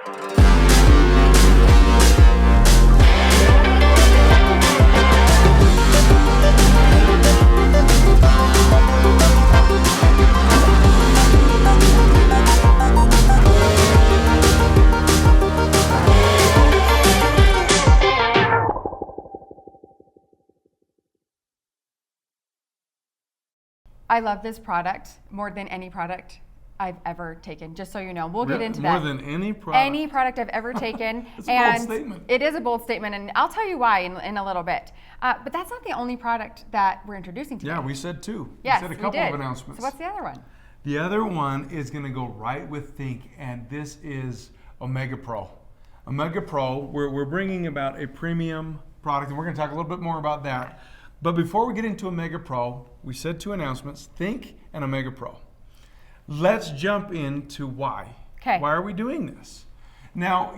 I love this product more than any product I've ever taken, just so you know. We'll get into that. More than any product? Any product I've ever taken. It's a bold statement. It is a bold statement, and I'll tell you why in a little bit. But that's not the only product that we're introducing today. Yeah, we said two. Yes, we said a couple of announcements. So what's the other one? The other one is going to go right with Think, and this is Omega Pro. Omega Pro, we're bringing about a premium product, and we're going to talk a little bit more about that. But before we get into Omega Pro, we said two announcements, Think and Omega Pro. Let's jump into why. Okay. Why are we doing this? Now,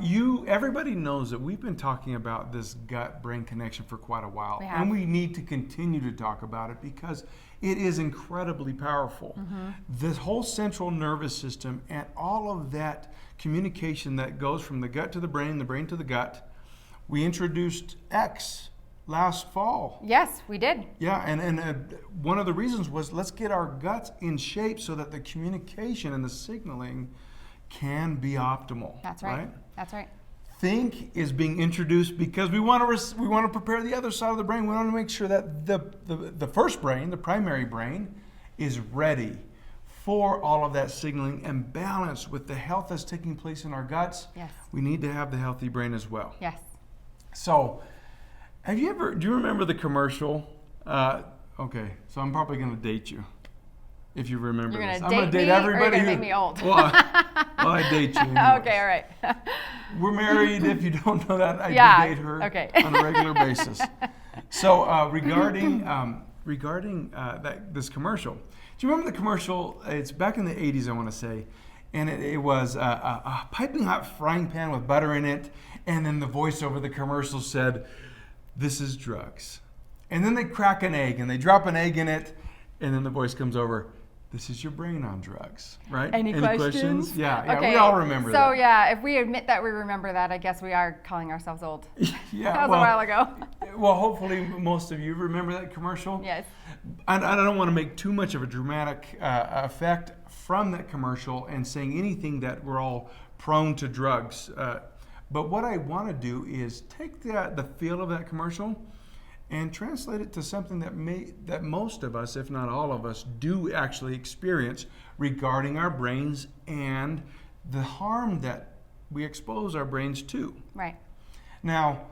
everybody knows that we've been talking about this gut-brain connection for quite a while. And we need to continue to talk about it because it is incredibly powerful. Mm-hmm. This whole central nervous system and all of that communication that goes from the gut to the brain to the gut. We introduced X last fall. Yes, we did. Yeah, and one of the reasons was let's get our guts in shape so that the communication and the signaling can be optimal. That's right. That's right. Think is being introduced because we want to prepare the other side of the brain. We want to make sure that the first brain, the primary brain, is ready for all of that signaling and balanced with the health that's taking place in our guts. Yes. We need to have the healthy brain as well. Yes. So, do you remember the commercial? Okay, so I'm probably going to date you. If you remember this. I'm going to date everybody. Or you're going to make me old? Well, I date you anyways. Okay, all right. We're married. If you don't know that, I do date her on a regular basis. So regarding this commercial, do you remember the commercial? It's back in the 80s, I want to say. And it was a piping hot frying pan with butter in it. And then the voice over the commercial said, "This is drugs." And then they crack an egg and they drop an egg in it. And then the voice comes over, "This is your brain on drugs," right? Any questions? Yeah, okay. We all remember that. So yeah, if we admit that we remember that, I guess we are calling ourselves old. Yeah, that was a while ago. Well, hopefully most of you remember that commercial. Yes. And I don't want to make too much of a dramatic effect from that commercial and saying anything that we're all prone to drugs. But what I want to do is take the feel of that commercial and translate it to something that most of us, if not all of us, do actually experience regarding our brains and the harm that we expose our brains to. Right. Now,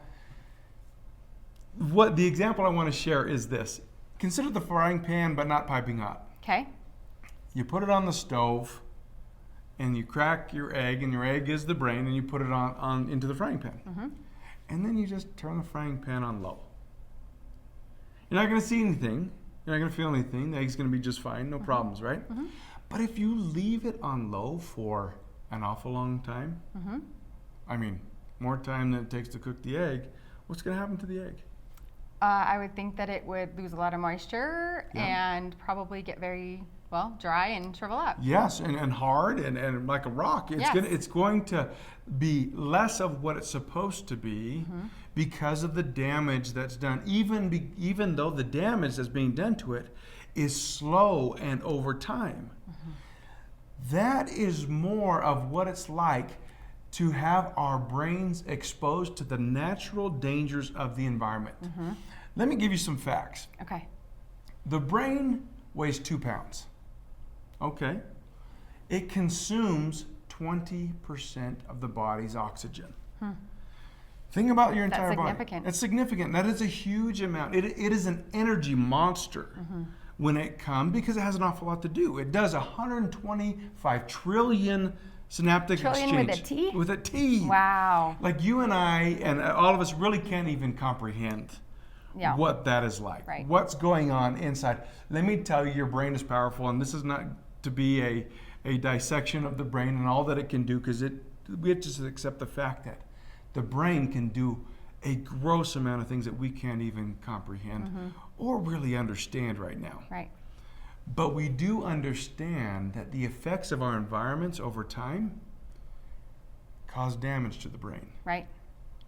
what the example I want to share is this. Consider the frying pan, but not piping hot. Okay. You put it on the stove, and you crack your egg, and your egg is the brain, and you put it on into the frying pan. Mm-hmm. And then you just turn the frying pan on low. You're not going to see anything. You're not going to feel anything. The egg's going to be just fine. No problems, right? Mm-hmm. But if you leave it on low for an awful long time, I mean, more time than it takes to cook the egg, what's going to happen to the egg? I would think that it would lose a lot of moisture and probably get very, dry and shrivel up. Yes, and hard and like a rock. It's going to be less of what it's supposed to be because of the damage that's done. Even though the damage that's being done to it is slow and over time. That is more of what it's like to have our brains exposed to the natural dangers of the environment. Let me give you some facts. Okay. The brain weighs 2 pounds. Okay. It consumes 20% of the body's oxygen. Think about your entire body. That's significant. That is a huge amount. It is an energy monster when it comes because it has an awful lot to do. It does 125 trillion synaptic exchange. Trillion with a T? With a T. Wow. Like you and I and all of us really can't even comprehend what that is like. Right. What's going on inside. Let me tell you, your brain is powerful, and this is not to be a dissection of the brain and all that it can do, because we have to just accept the fact that the brain can do a gross amount of things that we can't even comprehend or really understand right now. Right. But we do understand that the effects of our environments over time cause damage to the brain. Right.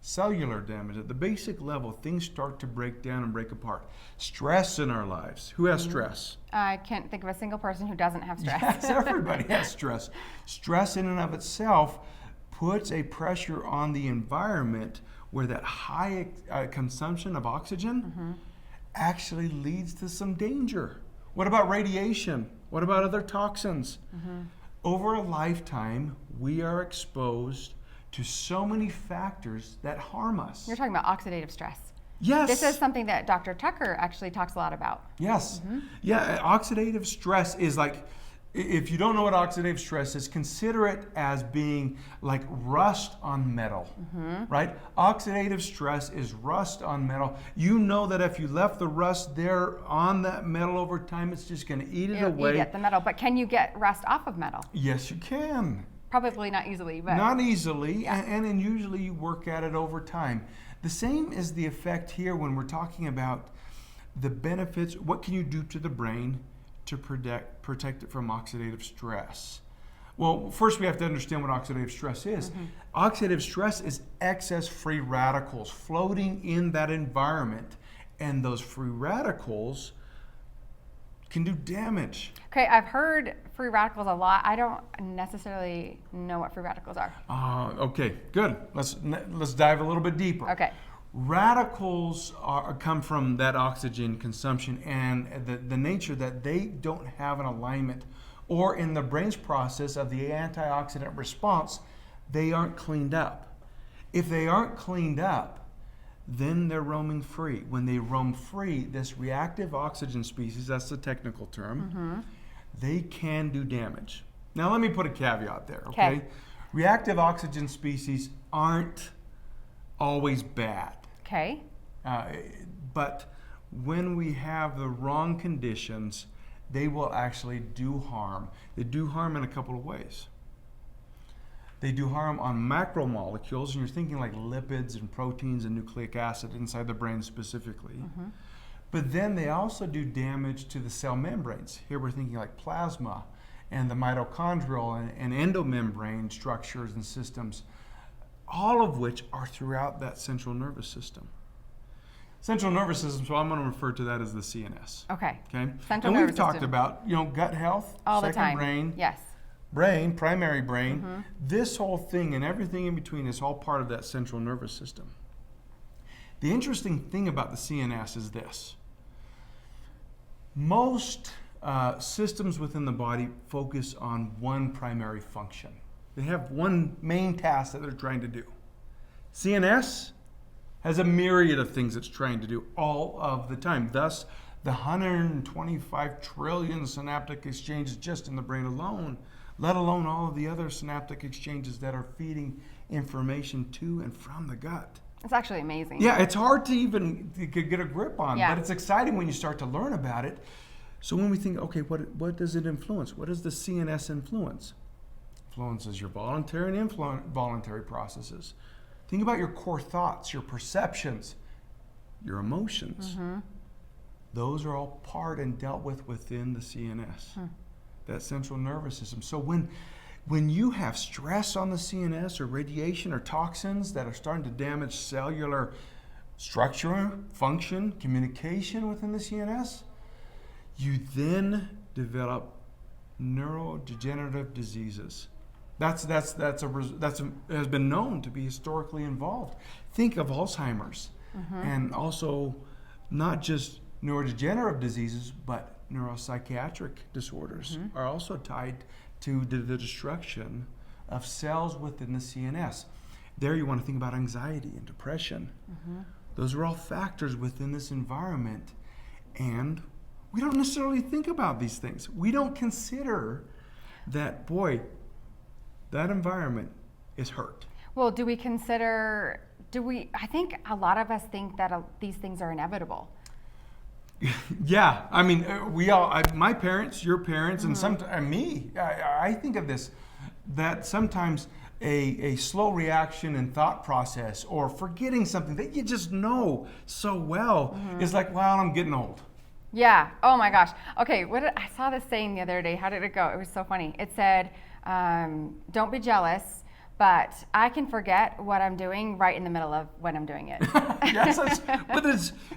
Cellular damage. At the basic level, things start to break down and break apart. Stress in our lives. Who has stress? I can't think of a single person who doesn't have stress. Yes, everybody has stress. Stress in and of itself puts a pressure on the environment where that high consumption of oxygen actually leads to some danger. What about radiation? What about other toxins? Over a lifetime, we are exposed to so many factors that harm us. You're talking about oxidative stress. Yes. This is something that Dr. Tucker actually talks a lot about. Yes. Yeah, oxidative stress is like, if you don't know what oxidative stress is, consider it as being like rust on metal, right? Oxidative stress is rust on metal. You know that if you left the rust there on that metal over time, it's just going to eat it away. You get the metal, but can you get rust off of metal? Yes, you can. Probably not easily, but... Not easily, and usually you work at it over time. The same is the effect here when we're talking about the benefits. What can you do to the brain to protect it from oxidative stress? Well, first we have to understand what oxidative stress is. Oxidative stress is excess free radicals floating in that environment, and those free radicals can do damage. Okay, I've heard free radicals a lot. I don't necessarily know what free radicals are. Okay, good. Let's dive a little bit deeper. Okay. Radicals come from that oxygen consumption and the nature that they don't have an alignment, or in the brain's process of the antioxidant response, they aren't cleaned up. If they aren't cleaned up, then they're roaming free. When they roam free, this reactive oxygen species, that's the technical term, they can do damage. Now let me put a caveat there, okay? Reactive oxygen species aren't always bad. Okay. But when we have the wrong conditions, they will actually do harm. They do harm in a couple of ways. They do harm on macromolecules, and you're thinking like lipids and proteins and nucleic acid inside the brain specifically. But then they also do damage to the cell membranes. Here we're thinking like plasma and the mitochondrial and endomembrane structures and systems, all of which are throughout that central nervous system. Central nervous system, so I'm going to refer to that as the CNS. Okay. Okay. Central and we've nervous talked system. about, gut health, All the second time. brain, Yes. brain, primary brain. This whole thing and everything in between is all part of that central nervous system. The interesting thing about the CNS is this. Most systems within the body focus on one primary function. They have one main task that they're trying to do. CNS has a myriad of things it's trying to do all of the time. Thus, the 125 trillion synaptic exchanges just in the brain alone, let alone all of the other synaptic exchanges that are feeding information to and from the gut. It's actually amazing. Yeah, it's hard to even get a grip on, Yeah. but it's exciting when you start to learn about it. So when we think, okay, what does it influence? What does the CNS influence? Influences your voluntary and involuntary processes. Think about your core thoughts, your perceptions, your emotions. Those are all part and dealt with within the CNS, that central nervous system. So when you have stress on the CNS or radiation or toxins that are starting to damage cellular structure, function, communication within the CNS, you then develop neurodegenerative diseases. That's has been known to be historically involved. Think of Alzheimer's, and also not just neurodegenerative diseases, but neuropsychiatric disorders are also tied to the destruction of cells within the CNS. There you want to think about anxiety and depression. Those are all factors within this environment, and we don't necessarily think about these things. We don't consider that, boy, that environment is hurt. Well, I think a lot of us think that these things are inevitable. Yeah, I mean, we all, my parents, your parents, and sometimes me, I think of this, that sometimes a slow reaction and thought process or forgetting something that you just know so well is like, well, I'm getting old. Yeah. Oh my gosh. Okay. I saw this saying the other day. How did it go? It was so funny. It said, don't be jealous, but I can forget what I'm doing right in the middle of when I'm doing it. Yes,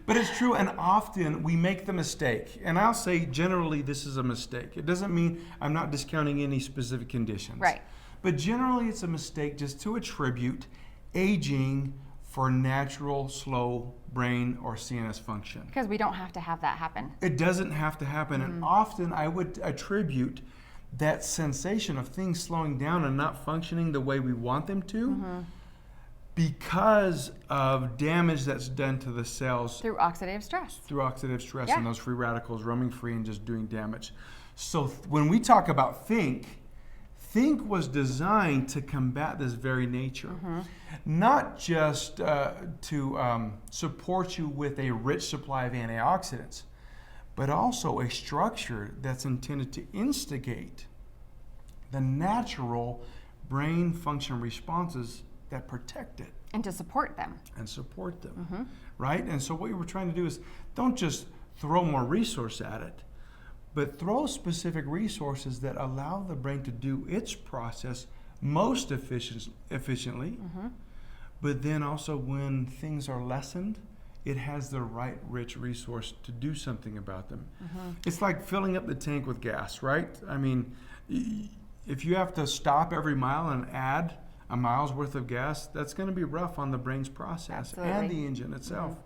but it's true, and often we make the mistake. And I'll say generally this is a mistake. It doesn't mean I'm not discounting any specific conditions. Right. But generally it's a mistake just to attribute aging for natural slow brain or CNS function. Because we don't have to have that happen. It doesn't have to happen. And often I would attribute that sensation of things slowing down and not functioning the way we want them to because of damage that's done to the cells Through oxidative stress. Yeah. And those free radicals roaming free and just doing damage. So when we talk about think was designed to combat this very nature, not just to support you with a rich supply of antioxidants, but also a structure that's intended to instigate the natural brain function responses that protect it. And to support them. Right? And so what we're trying to do is don't just throw more resource at it, but throw specific resources that allow the brain to do its process most efficiently, but then also when things are lessened, it has the right rich resource to do something about them. It's like filling up the tank with gas, right? I mean, if you have to stop every mile and add a mile's worth of gas, that's going to be rough on the brain's process and the engine itself.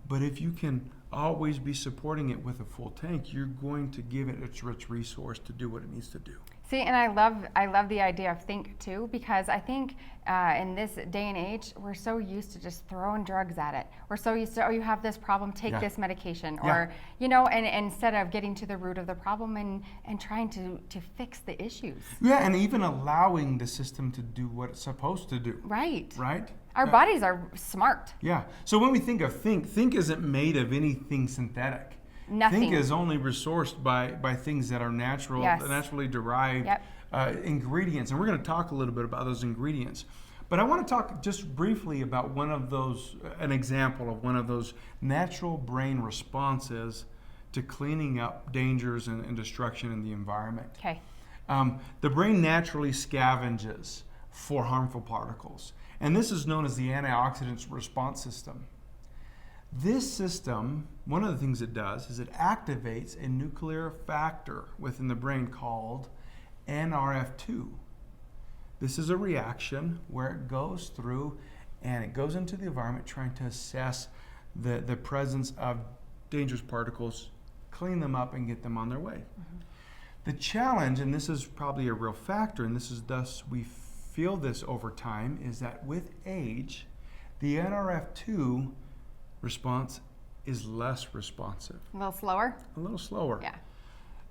But if you can always be supporting it with a full tank, you're going to give it its rich resource to do what it needs to do. See, and I love the idea of think too, because I think in this day and age, we're so used to just throwing drugs at it. We're so used to, oh, you have this problem, take this medication, or, you know, and instead of getting to the root of the problem and trying to fix the issues. Yeah, and even allowing the system to do what it's supposed to do. Right. Right? Our bodies are smart. Yeah. So when we think of think isn't made of anything synthetic. Nothing. Think is only resourced by things that are natural, naturally derived ingredients. And we're going to talk a little bit about those ingredients. But I want to talk just briefly about an example of one of those natural brain responses to cleaning up dangers and destruction in the environment. Okay. The brain naturally scavenges for harmful particles. And this is known as the antioxidant response system. This system, one of the things it does is it activates a nuclear factor within the brain called NRF2. This is a reaction where it goes through and it goes into the environment trying to assess the presence of dangerous particles, clean them up, and get them on their way. The challenge, and this is probably a real factor, and this is thus we feel this over time, is that with age, the NRF2 response is less responsive. A little slower? A little slower. Yeah.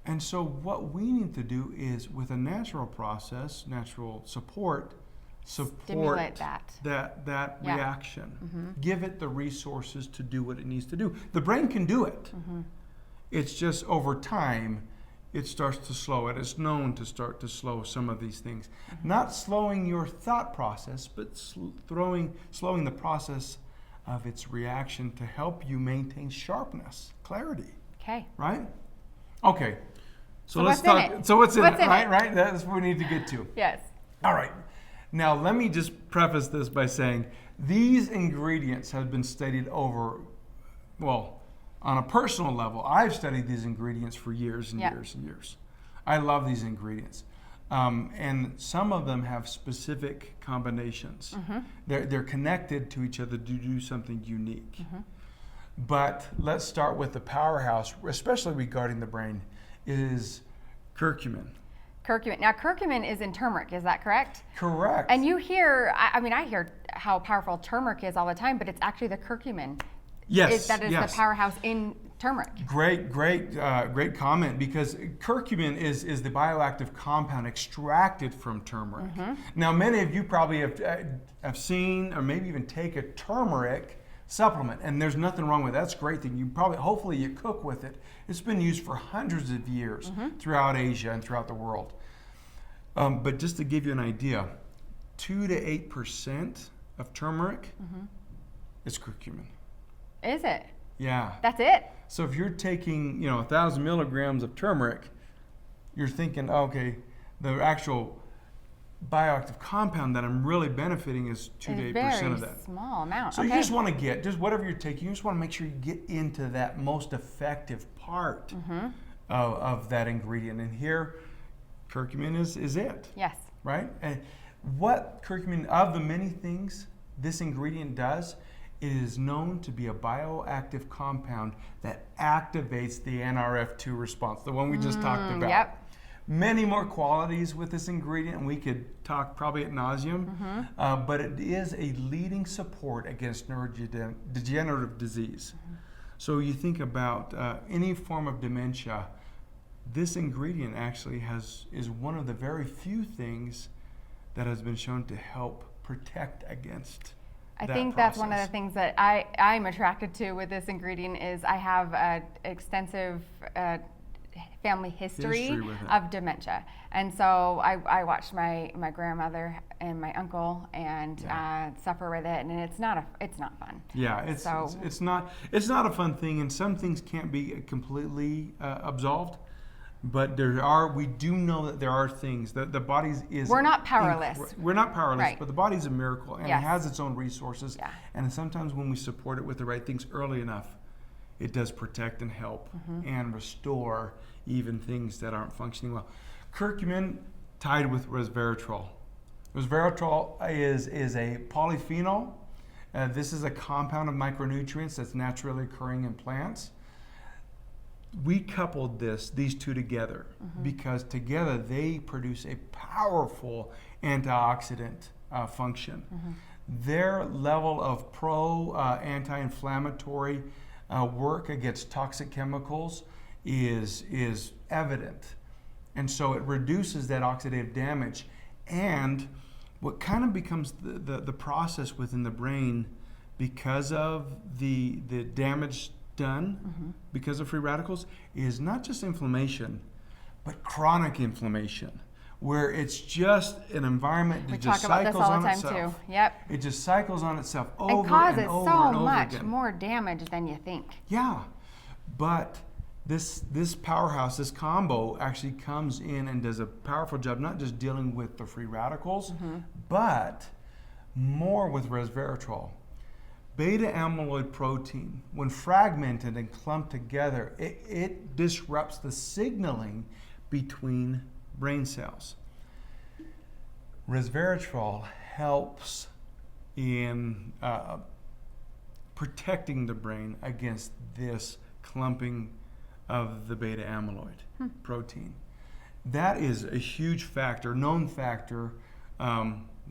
And so what we need to do is, with a natural process, natural support stimulate that reaction. Give it the resources to do what it needs to do. The brain can do it. It's just over time, it starts to slow it. It's known to start to slow some of these things. Not slowing your thought process, but slowing the process of its reaction to help you maintain sharpness, clarity. Okay. Right? Okay. So let's talk. in it? So what's in it? In Right? it? Right? That's what we need to get to. Yes. All right. Now let me just preface this by saying these ingredients have been studied over, well, on a personal level, I've studied these ingredients for years and years and years. I love these ingredients. And some of them have specific combinations. They're connected to each other to do something unique. But let's start with the powerhouse, especially regarding the brain, is curcumin. Curcumin. Now, curcumin is in turmeric, is that correct? Correct. And you hear, I hear how powerful turmeric is all the time, but it's actually the curcumin. Yes, that is the powerhouse in turmeric. Great comment, because curcumin is the bioactive compound extracted from turmeric. Now, many of you probably have seen or maybe even take a turmeric supplement, and there's nothing wrong with that. That's a great thing. Hopefully you cook with it. It's been used for hundreds of years throughout Asia and throughout the world. But just to give you an idea, 2 to 8% of turmeric is curcumin. Is it? Yeah. That's it? So if you're taking, 1,000 milligrams of turmeric, you're thinking, okay, the actual bioactive compound that I'm really benefiting is 2 to 8% of that. Very small amount. So you just want to get, just whatever you're taking, you just want to make sure you get into that most effective part of that ingredient. And here, curcumin is it. Yes. Right? And what curcumin, of the many things this ingredient does, it is known to be a bioactive compound that activates the NRF2 response, the one we just talked about. Yep. Many more qualities with this ingredient, and we could talk probably ad nauseum, but it is a leading support against neurodegenerative disease. So you think about any form of dementia, this ingredient actually is one of the very few things that has been shown to help protect against I that think process. that's one of the things that I'm attracted to with this ingredient is I have an extensive family history with it. of dementia. And so I watched my grandmother and my uncle and suffer with it, and it's not fun. Yeah, it's not a fun thing, and some things can't be completely absolved. But we do know that there are things that the body is. We're not powerless. We're not powerless, Right. but the body's a miracle, and Yes. it has its own resources. Yeah. And sometimes when we support it with the right things early enough, it does protect and help and restore even things that aren't functioning well. Curcumin tied with resveratrol. Resveratrol is a polyphenol. This is a compound of micronutrients that's naturally occurring in plants. We coupled these two together because together they produce a powerful antioxidant function. Their level of anti-inflammatory work against toxic chemicals is evident. And so it reduces that oxidative damage. And what kind of becomes the process within the brain because of the damage done because of free radicals is not just inflammation, but chronic inflammation, where it's just an environment that just cycles on itself. We talk about this all the time too. Yep. It just cycles on itself over And causes and over so and over much again. more damage than you think. Yeah, but this powerhouse, this combo actually comes in and does a powerful job, not just dealing with the free radicals, but more with resveratrol. Beta amyloid protein, when fragmented and clumped together, it disrupts the signaling between brain cells. Resveratrol helps in protecting the brain against this clumping of the beta amyloid protein. That is a huge factor, known factor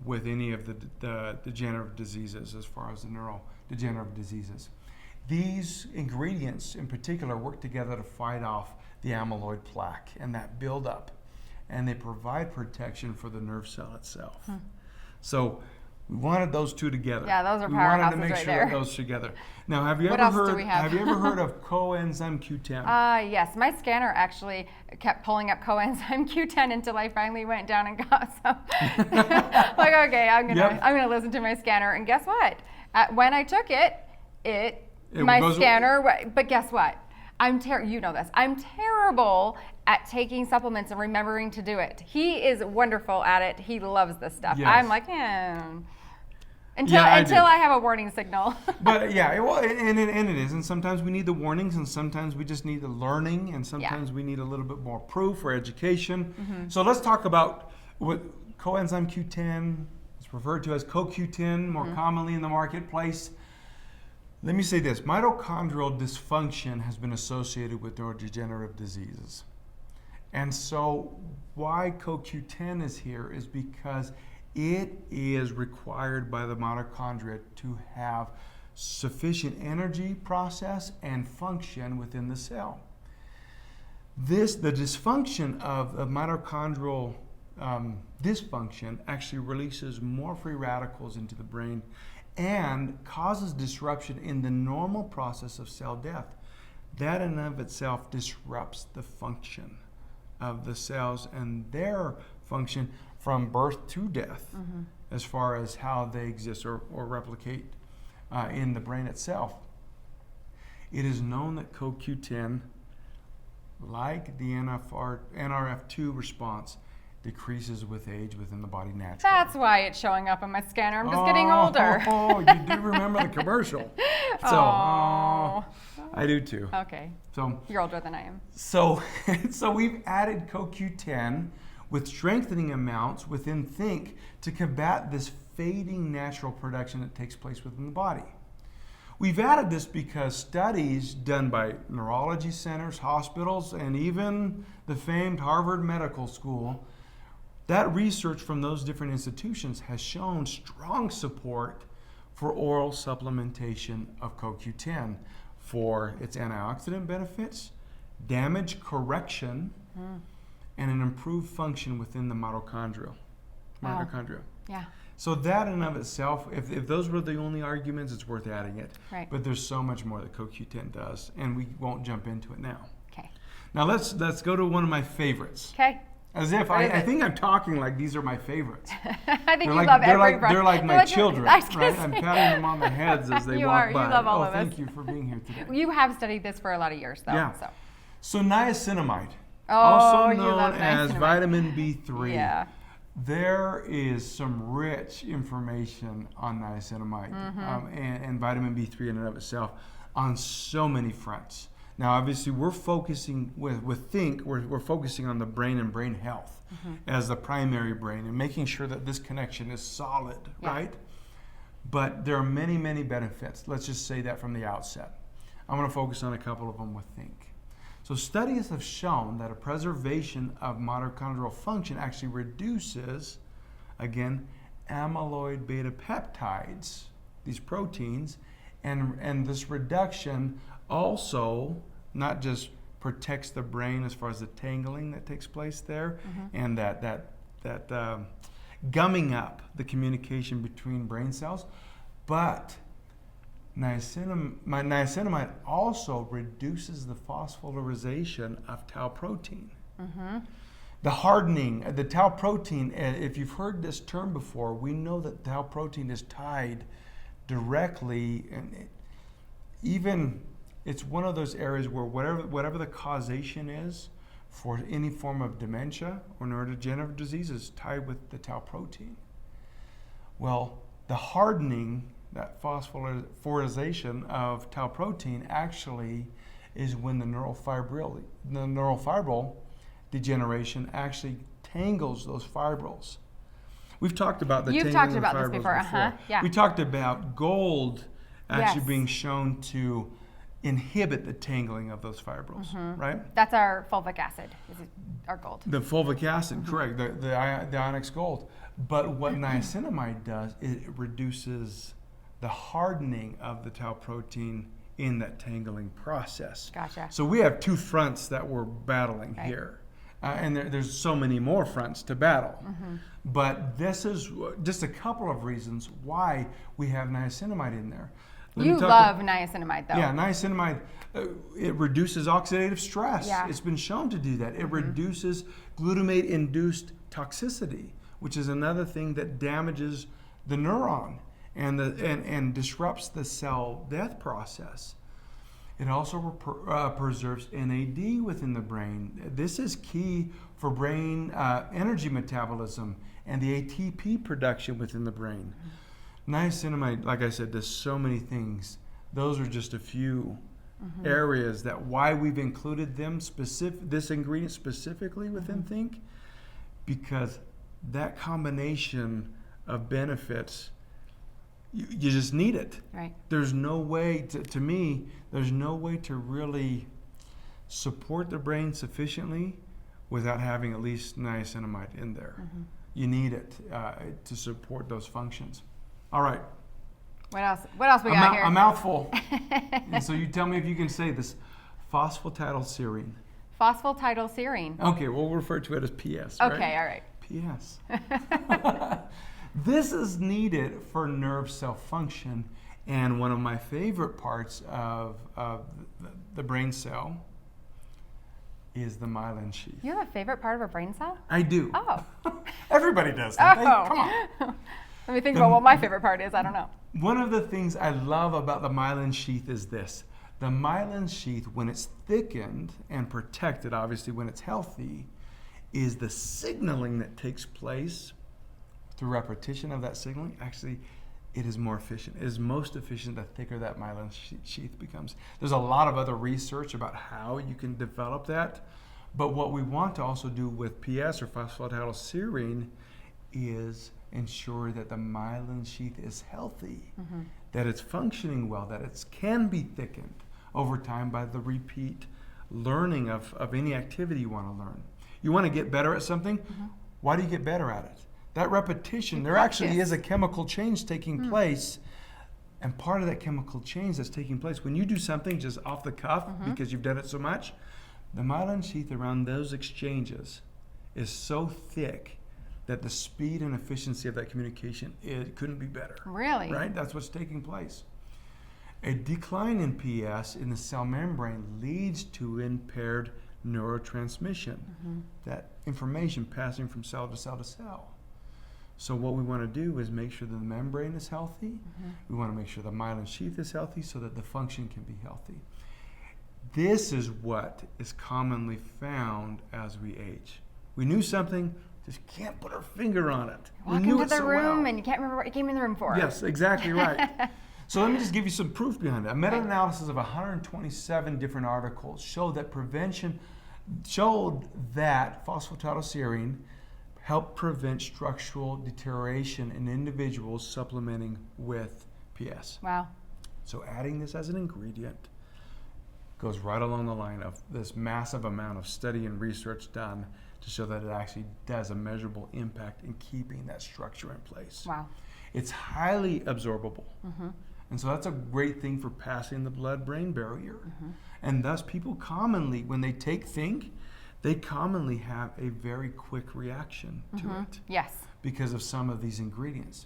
with any of the degenerative diseases as far as the neurodegenerative diseases. These ingredients in particular work together to fight off the amyloid plaque and that buildup, and they provide protection for the nerve cell itself. So we wanted those two together. Yeah, those are we wanted to powerhouses make right sure there. those together. Now, have you What ever else do heard? we have? Have you ever heard of Coenzyme Q10? Yes, my scanner actually kept pulling up Coenzyme Q10 until I finally went down and got some. Like, okay, I'm gonna listen to my scanner, and guess what? When I took it my scanner. But guess what? You know this. I'm terrible at taking supplements and remembering to do it. He is wonderful at it. He loves this stuff. Yes. I'm like, until I have a warning signal. But yeah, and it is. And sometimes we need the warnings, and sometimes we just need the learning, and sometimes we need a little bit more proof or education. So let's talk about what Coenzyme Q10 is referred to as CoQ10 more commonly in the marketplace. Let me say this: mitochondrial dysfunction has been associated with neurodegenerative diseases. And so why CoQ10 is here is because it is required by the mitochondria to have sufficient energy process and function within the cell. The dysfunction of mitochondrial dysfunction actually releases more free radicals into the brain and causes disruption in the normal process of cell death. That in and of itself disrupts the function of the cells and their function from birth to death, as far as how they exist or replicate in the brain itself. It is known that CoQ10, like the NRF2 response, decreases with age within the body naturally. That's why it's showing up on my scanner. I'm just getting older. Oh, you do remember the commercial. So, I do too. Okay. So you're older than I am. So we've added CoQ10 with strengthening amounts within Think to combat this fading natural production that takes place within the body. We've added this because studies done by neurology centers, hospitals, and even the famed Harvard Medical School, that research from those different institutions has shown strong support for oral supplementation of CoQ10 for its antioxidant benefits, damage correction, and an improved function within the mitochondria. Wow. Yeah. So that in and of itself, if those were the only arguments, it's worth adding it. Right. But there's so much more that CoQ10 does, and we won't jump into it now. Okay. Now let's go to one of my favorites. Okay. As if I think I'm talking like these are my favorites. I think you love every brand. They're like my children, right? I'm patting them on the heads as they walk by. You love all of us. Thank you for being here today. You have studied this for a lot of years, though. Yeah. So niacinamide, you also known love as niacinamide. vitamin B3. Yeah. There is some rich information on niacinamide and vitamin B3 in and of itself on so many fronts. Now, obviously, we're focusing with Think, we're focusing on the brain and brain health as the primary brain and making sure that this connection is solid, right? But there are many, many benefits. Let's just say that from the outset. I'm going to focus on a couple of them with Think. So studies have shown that a preservation of mitochondrial function actually reduces, again, amyloid beta peptides, these proteins, and this reduction also not just protects the brain as far as the tangling that takes place there and that gumming up the communication between brain cells, but niacinamide also reduces the phosphorylation of tau protein. The hardening, the tau protein, if you've heard this term before, we know that tau protein is tied directly, and even it's one of those areas where whatever the causation is for any form of dementia or neurodegenerative disease is tied with the tau protein. Well, the hardening, that phosphorylation of tau protein actually is when the neural fibril degeneration actually tangles those fibrils. We've talked about the You've tangling talked about of this fibrils before. Yeah. We talked about gold actually Yes. being shown to inhibit the tangling of those fibrils, right? That's our fulvic acid, is our gold. The fulvic acid, correct, the onyx gold. But what niacinamide does, it reduces the hardening of the tau protein in that tangling process. Gotcha. So we have two fronts that we're battling here. And there's so many more fronts to battle. But this is just a couple of reasons why we have niacinamide in there. You love niacinamide, though. Yeah, niacinamide, it reduces oxidative stress. Yeah. It's been shown to do that. It reduces glutamate-induced toxicity, which is another thing that damages the neuron and disrupts the cell death process. It also preserves NAD within the brain. This is key for brain energy metabolism and the ATP production within the brain. Niacinamide, like I said, does so many things. Those are just a few areas that why we've included them this ingredient specifically within Think, because that combination of benefits, you just need it. Right. There's no way, to me, there's no way to really support the brain sufficiently without having at least niacinamide in there. You need it to support those functions. All right. What else we got here? A mouthful. And so you tell me if you can say this. Phosphatidylserine. Phosphatidylserine. Okay, we'll refer to it as PS, right? Okay, all right. PS. This is needed for nerve cell function, and one of my favorite parts of the brain cell is the myelin sheath. You have a favorite part of a brain cell? I do. Oh. Everybody does. Don't they? Come on. Let me think about what my favorite part is. I don't know. One of the things I love about the myelin sheath is this. The myelin sheath, when it's thickened and protected, obviously when it's healthy, is the signaling that takes place through repetition of that signaling. Actually, it is more efficient. It is most efficient the thicker that myelin sheath becomes. There's a lot of other research about how you can develop that, but what we want to also do with PS or phosphatidylserine is ensure that the myelin sheath is healthy, that it's functioning well, that it can be thickened over time by the repeat learning of any activity you want to learn. You want to get better at something. Why do you get better at it? That repetition, there actually is a chemical change taking place, and part of that chemical change that's taking place when you do something just off the cuff because you've done it so much, the myelin sheath around those exchanges is so thick that the speed and efficiency of that communication, it couldn't be better. Really? Right? That's what's taking place. A decline in PS in the cell membrane leads to impaired neurotransmission, that information passing from cell to cell to cell. So what we want to do is make sure that the membrane is healthy. We want to make sure the myelin sheath is healthy so that the function can be healthy. This is what is commonly found as we age. We knew something, just can't put our finger on it. Walk into the room and you can't remember what you came in the room for. Yes, exactly right. So let me just give you some proof behind that. A meta-analysis of 127 different articles showed that phosphatidylserine helped prevent structural deterioration in individuals supplementing with PS. Wow. So adding this as an ingredient goes right along the line of this massive amount of study and research done to show that it actually does a measurable impact in keeping that structure in place. Wow. It's highly absorbable. And so that's a great thing for passing the blood-brain barrier. And thus people commonly, when they take think, they commonly have a very quick reaction to it. Yes. Because of some of these ingredients.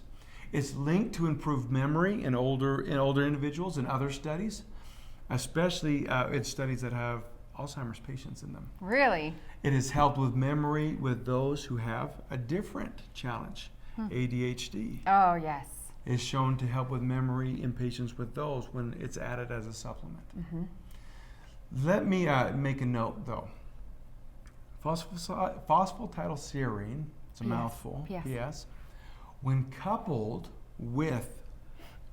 It's linked to improved memory in older individuals in other studies, especially in studies that have Alzheimer's patients in them. Really? It has helped with memory with those who have a different challenge, ADHD. Oh, yes. Is shown to help with memory in patients with those when it's added as a supplement. Let me make a note though. Phosphatidylserine, it's a mouthful, PS, when coupled with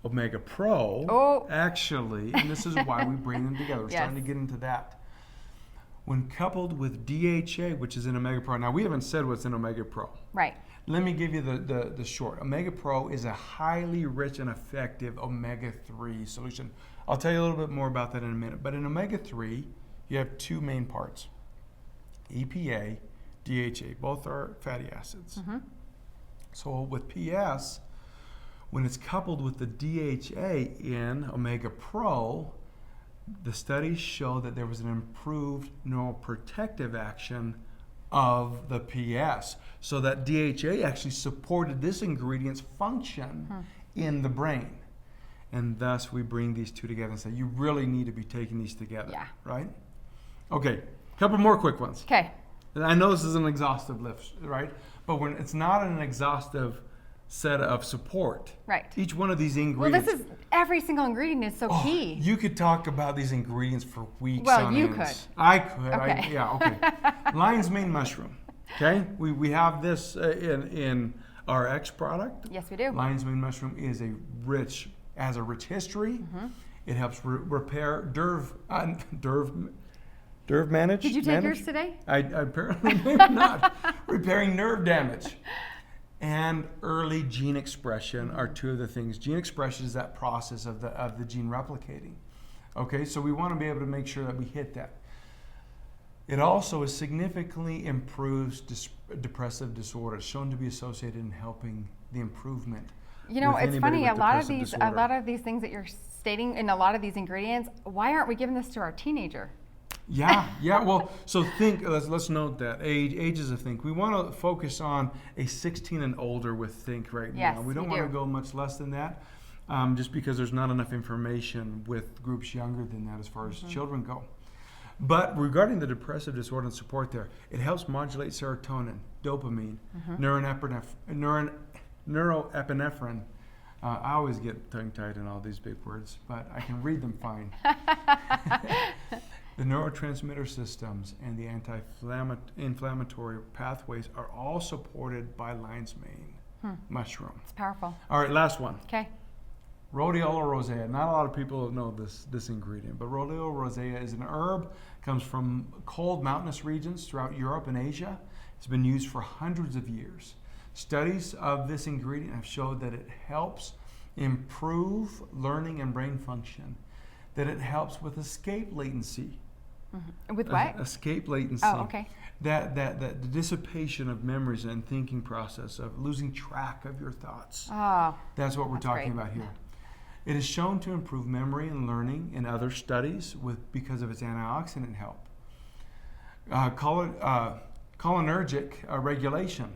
Omega Pro, actually, and this is why we bring them together, we're starting to get into that. When coupled with DHA, which is in Omega Pro, now we haven't said what's in Omega Pro. Right. Let me give you the short. Omega Pro is a highly rich and effective omega-3 solution. I'll tell you a little bit more about that in a minute. But in omega-3, you have two main parts, EPA, DHA. Both are fatty acids. So with PS, when it's coupled with the DHA in Omega Pro, the studies show that there was an improved neuroprotective action of the PS. So that DHA actually supported this ingredient's function in the brain. And thus we bring these two together and say, you really need to be taking these together, right? Okay, a couple more quick ones. Okay. I know this is an exhaustive list, right? But when it's not an exhaustive set of support. Right. Each one of these ingredients. Well, this is, every single ingredient is so key. You could talk about these ingredients for weeks Well, on you end. could. I could. Okay. Okay. Lion's mane mushroom. Okay? We have this in our X product. Yes, we do. Lion's mane mushroom has a rich history. It helps repair nerve manage. Did you take yours today? I apparently maybe not. Repairing nerve damage. And early gene expression are two of the things. Gene expression is that process of the gene replicating. Okay, so we want to be able to make sure that we hit that. It also significantly improves depressive disorder. It's shown to be associated in helping the improvement. You know, it's funny. A lot of these things that you're stating in a lot of these ingredients. Why aren't we giving this to our teenager? Yeah. Well, so think. Let's note that ages of think. We want to focus on a 16 and older with think right now. We don't want to go much less than that, just because there's not enough information with groups younger than that as far as children go. But regarding the depressive disorder and support there, it helps modulate serotonin, dopamine, neuroepinephrine. I always get tongue-tied in all these big words, but I can read them fine. The neurotransmitter systems and the anti-inflammatory pathways are all supported by lion's mane mushroom. It's powerful. All right, last one. Okay. Rhodiola Rosea. Not a lot of people know this ingredient, but Rhodiola Rosea is an herb, comes from cold mountainous regions throughout Europe and Asia. It's been used for hundreds of years. Studies of this ingredient have showed that it helps improve learning and brain function, that it helps with escape latency. With what? Escape latency. Oh, okay. That the dissipation of memories and thinking process of losing track of your thoughts. Oh, That's what we're talking great. about here. It is shown to improve memory and learning in other studies because of its antioxidant help. Cholinergic regulation.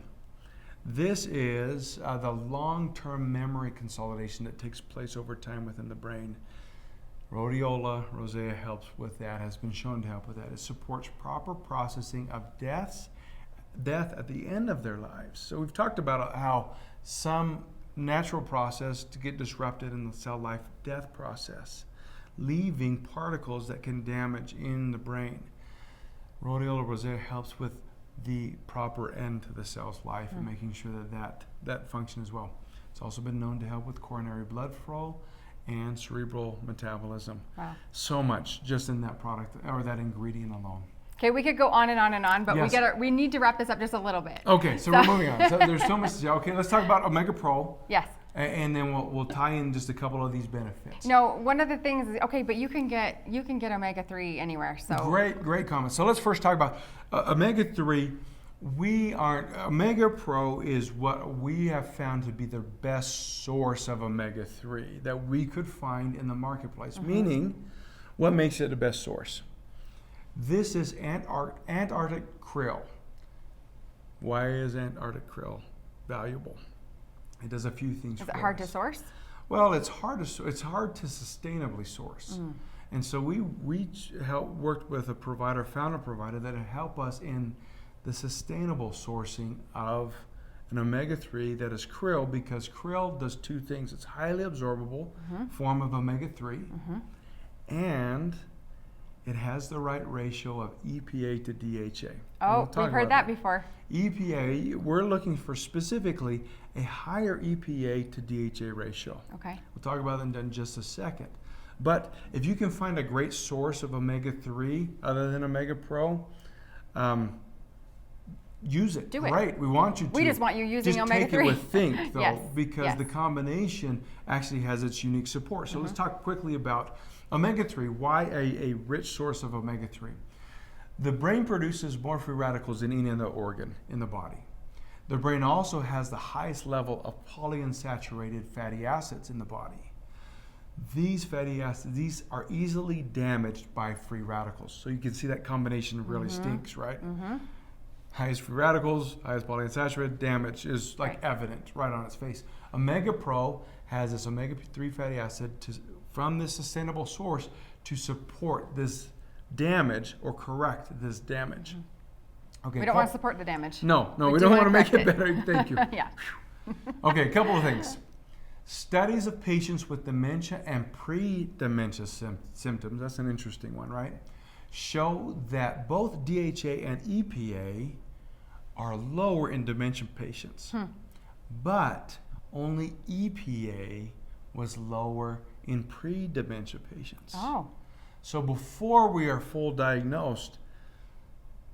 This is the long-term memory consolidation that takes place over time within the brain. Rhodiola Rosea helps with that, has been shown to help with that. It supports proper processing of death at the end of their lives. So we've talked about how some natural process to get disrupted in the cell life death process, leaving particles that can damage in the brain. Rhodiola Rosea helps with the proper end to the cell's life and making sure that function as well. It's also been known to help with coronary blood flow and cerebral metabolism. Wow. So much just in that product or that ingredient alone. Okay, we could go on and on and on, but Yes. we need to wrap this up just a little bit. Okay, so we're moving on. So there's so much to say. Okay, let's talk about Omega Pro. Yes. And then we'll tie in just a couple of these benefits. No, one of the things is, okay, but you can get omega-3 anywhere. So Great comment. So let's first talk about omega-3. Omega Pro is what we have found to be the best source of omega-3 that we could find in the marketplace. Meaning, what makes it the best source? This is Antarctic krill. Why is Antarctic krill valuable? It does a few things. is it hard to source? Well, it's hard to sustainably source, and so we worked with found a provider that would help us in the sustainable sourcing of an omega-3 that is krill, because krill does two things. It's highly absorbable form of omega-3, and it has the right ratio of EPA to DHA. Oh, we've heard that before. EPA, we're looking for specifically a higher EPA to DHA ratio. Okay. We'll talk about that in just a second. But if you can find a great source of omega-3 other than Omega Pro, use it. Do it. Great. We want you to. We just want you using just omega-3. take it with think, though, Yes. because Yes. the combination actually has its unique support. So let's talk quickly about omega-3. Why a rich source of omega-3? The brain produces more free radicals than any other organ in the body. The brain also has the highest level of polyunsaturated fatty acids in the body. These fatty acids, these are easily damaged by free radicals. So you can see that combination really stinks, right? Highest free radicals, highest polyunsaturated, damage is like evident right on its face. Omega Pro has this omega-3 fatty acid from this sustainable source to support this damage or correct this damage. Okay. We don't want to support the damage. No, we do don't want wanna to make it correct better. Thank you. Yeah. Okay, a couple of things. Studies of patients with dementia and pre-dementia symptoms, that's an interesting one, right? Show that both DHA and EPA are lower in dementia patients, but only EPA was lower in pre-dementia patients. Oh. So before we are full diagnosed,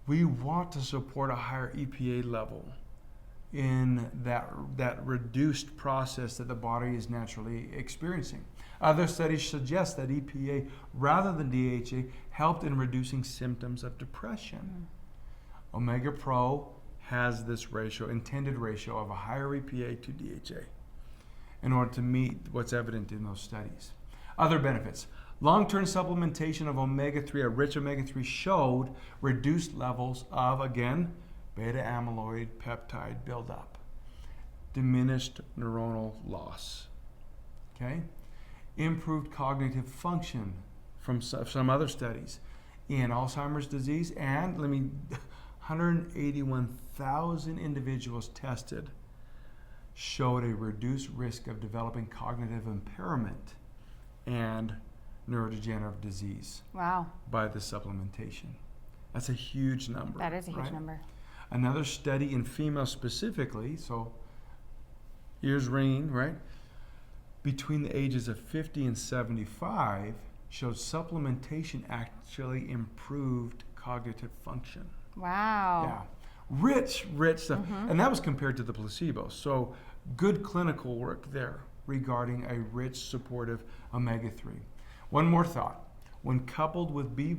we want to support a higher EPA level in that reduced process that the body is naturally experiencing. Other studies suggest that EPA rather than DHA helped in reducing symptoms of depression. Omega Pro has this ratio, intended ratio of a higher EPA to DHA in order to meet what's evident in those studies. Other benefits. Long-term supplementation of omega-3, a rich omega-3, showed reduced levels of, again, beta-amyloid peptide buildup, diminished neuronal loss, okay? Improved cognitive function from some other studies in Alzheimer's disease, and 181,000 individuals tested showed a reduced risk of developing cognitive impairment and neurodegenerative disease. Wow. By the supplementation. That's a huge number. That is a huge right? number. Another study in females specifically, so ears ringing, right? Between the ages of 50 and 75 showed supplementation actually improved cognitive function. Wow. Yeah. Rich stuff. And that was compared to the placebo. So good clinical work there regarding a rich, supportive omega-3. One more thought. When coupled with B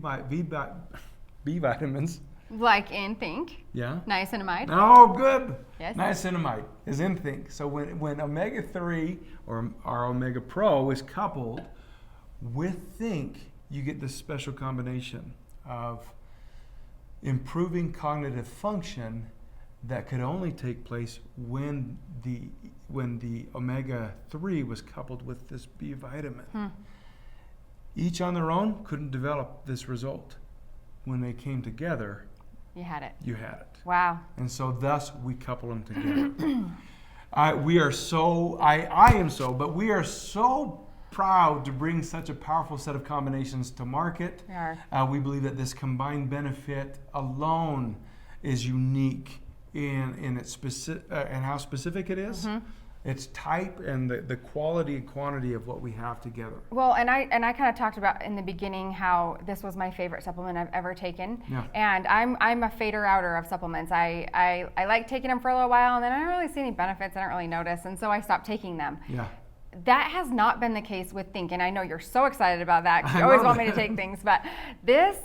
vitamins. Like in Think. Yeah. Niacinamide. Oh, good. Yes. Niacinamide is in Think. So when omega-3 or our Omega Pro is coupled with Think, you get this special combination of improving cognitive function that could only take place when the omega-3 was coupled with this B vitamin. Each on their own couldn't develop this result. When they came together, you had it. You had it. Wow. And so thus we couple them together. We are so proud to bring such a powerful set of combinations to market. We are. We believe that this combined benefit alone is unique in its specific and how specific it is. Its type and the quality and quantity of what we have together. Well, and I kind of talked about in the beginning how this was my favorite supplement I've ever taken. Yeah. And I'm a fader outer of supplements. I like taking them for a little while, and then I don't really see any benefits. I don't really notice, and so I stopped taking them. Yeah. That has not been the case with Think, and I know you're so excited about that because you always want me to take things, but this,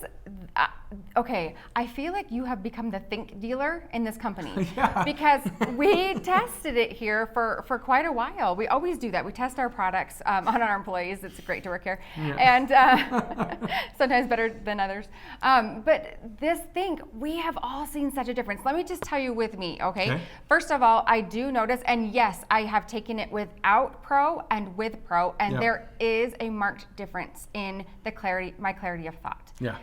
okay, I feel like you have become the Think dealer in this company. Yeah. Because we tested it here for quite a while. We always do that. We test our products on our employees. It's great to work here. Yeah. And sometimes better than others. But this Think, we have all seen such a difference. Let me just tell you with me, okay? First of all, I do notice, and yes, I have taken it without Pro and with Pro, and there is a marked difference in the my clarity of thought. Yeah.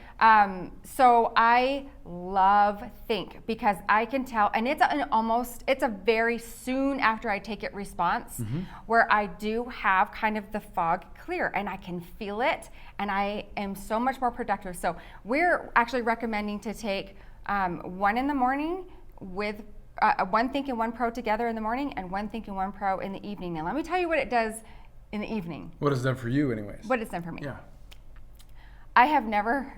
So I love Think because I can tell, and it's a very soon after I take it response where I do have kind of the fog clear and I can feel it and I am so much more productive. So we're actually recommending to take one in the morning with one Think and one Pro together in the morning and one Think and one Pro in the evening. Now let me tell you what it does in the evening. What it's done for you anyways. What it's done for me. Yeah. I have never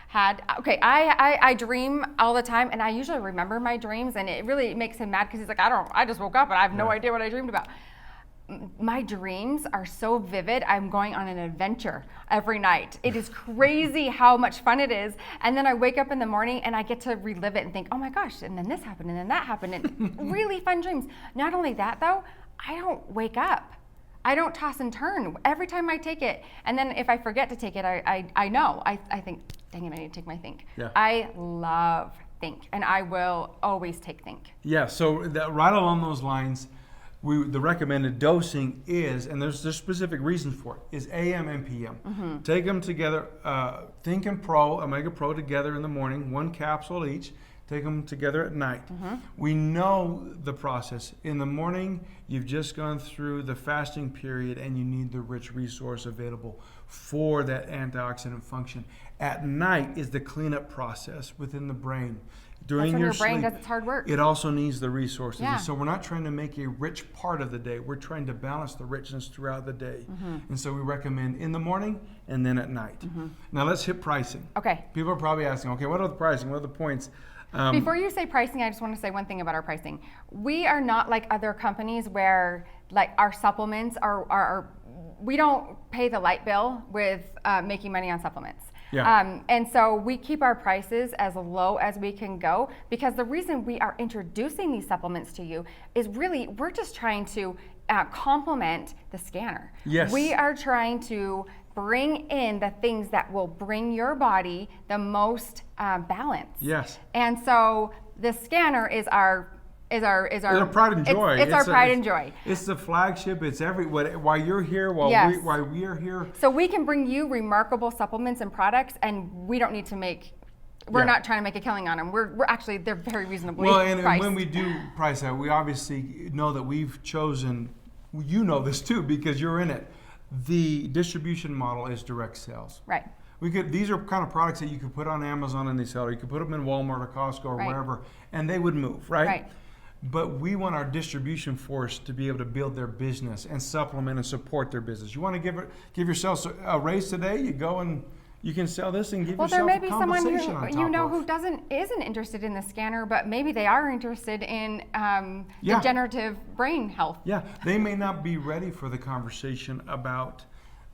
had, I dream all the time and I usually remember my dreams and it really makes him mad because he's like, I just woke up and I have no idea what I dreamed about. My dreams are so vivid. I'm going on an adventure every night. It is crazy how much fun it is. And then I wake up in the morning and I get to relive it and think, oh my gosh, and then this happened and then that happened. And really fun dreams. Not only that though, I don't wake up. I don't toss and turn every time I take it. And then if I forget to take it, I know. I think, dang it, I need to take my Think. Yeah. I love Think and I will always take Think. Yeah, so that right along those lines, the recommended dosing is, and there's specific reasons for it, is AM and PM. Take them together, Think and Pro, Omega Pro together in the morning, one capsule each. Take them together at night. We know the process. In the morning, you've just gone through the fasting period and you need the rich resource available for that antioxidant function. At night is the cleanup process within the brain. During That's when your your brain sleep, does its hard work. it also needs the resources. Yeah. And so we're not trying to make a rich part of the day. We're trying to balance the richness throughout the day. And so we recommend in the morning and then at night. Now let's hit pricing. Okay. People are probably asking, okay, what are the pricing? What are the points? Before you say pricing, I just want to say one thing about our pricing. We are not like other companies where like our supplements are we don't pay the light bill with making money on supplements. Yeah. And so we keep our prices as low as we can go because the reason we are introducing these supplements to you is really we're just trying to complement the scanner. Yes. We are trying to bring in the things that will bring your body the most balance. Yes. And so the scanner is our pride and joy. It's our pride and joy. It's the flagship. It's while you're here, while we are here. So we can bring you remarkable supplements and products, and we don't need to make. We're not trying to make a killing on them. We're actually they're very reasonably priced. And when we do price that, we obviously know that we've chosen. You know this too because you're in it. The distribution model is direct sales. Right. These are kind of products that you could put on Amazon and they sell, or you could put them in Walmart or Costco or wherever, and they would move, right? Right. But we want our distribution force to be able to build their business and supplement and support their business. You want to give yourself a raise today, you go and you can sell this and give yourself there may be a someone compensation on top who of. isn't interested in the scanner, but maybe they are interested in degenerative brain health. Yeah, they may not be ready for the conversation about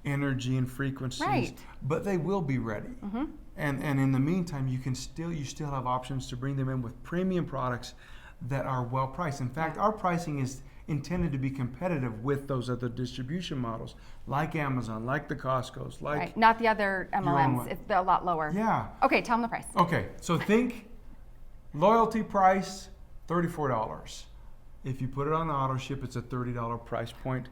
energy and frequencies, but they will be ready. Mm-hmm. And in the meantime, you still have options to bring them in with premium products that are well priced. In fact, our pricing is intended to be competitive with those other distribution models, like Amazon, like the Costco's, like not the other MLMs. It's a lot lower. Yeah. Okay, tell them the price. Okay, so think loyalty price, $34. If you put it on Autoship, it's a $30 price point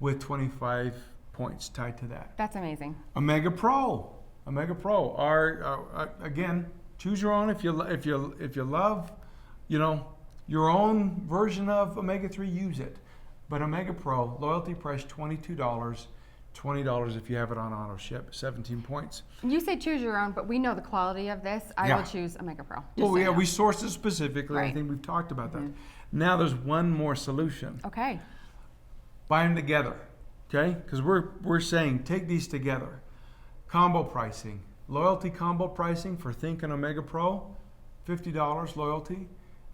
with 25 points tied to that. That's amazing. Omega Pro. Our again, choose your own. If you love, your own version of Omega-3, use it. But Omega Pro, loyalty price $22, $20 if you have it on Autoship, 17 points. You say choose your own, but we know the quality of this. I will choose Omega Pro. We source it specifically. I think we've talked about that. Now there's one more solution. Okay. Buy them together, okay? Because we're saying take these together. Combo pricing, loyalty combo pricing for Think and Omega Pro, $50 loyalty.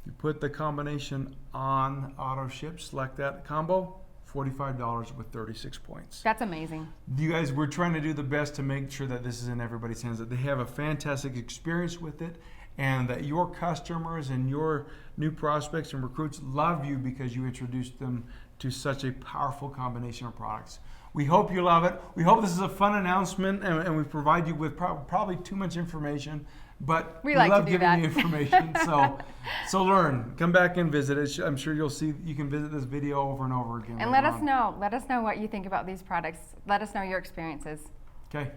You put the combination on Autoship, select that combo, $45 with 36 points. That's amazing. You guys, we're trying to do the best to make sure that this is in everybody's hands, that they have a fantastic experience with it, and that your customers and your new prospects and recruits love you because you introduced them to such a powerful combination of products. We hope you love it. We hope this is a fun announcement, and we provide you with probably too much information. But we like love to do giving that. you information, so learn. Come back and visit it. I'm sure you can visit this video over and over again. And let us know what you think about these products. Let us know your experiences. Okay.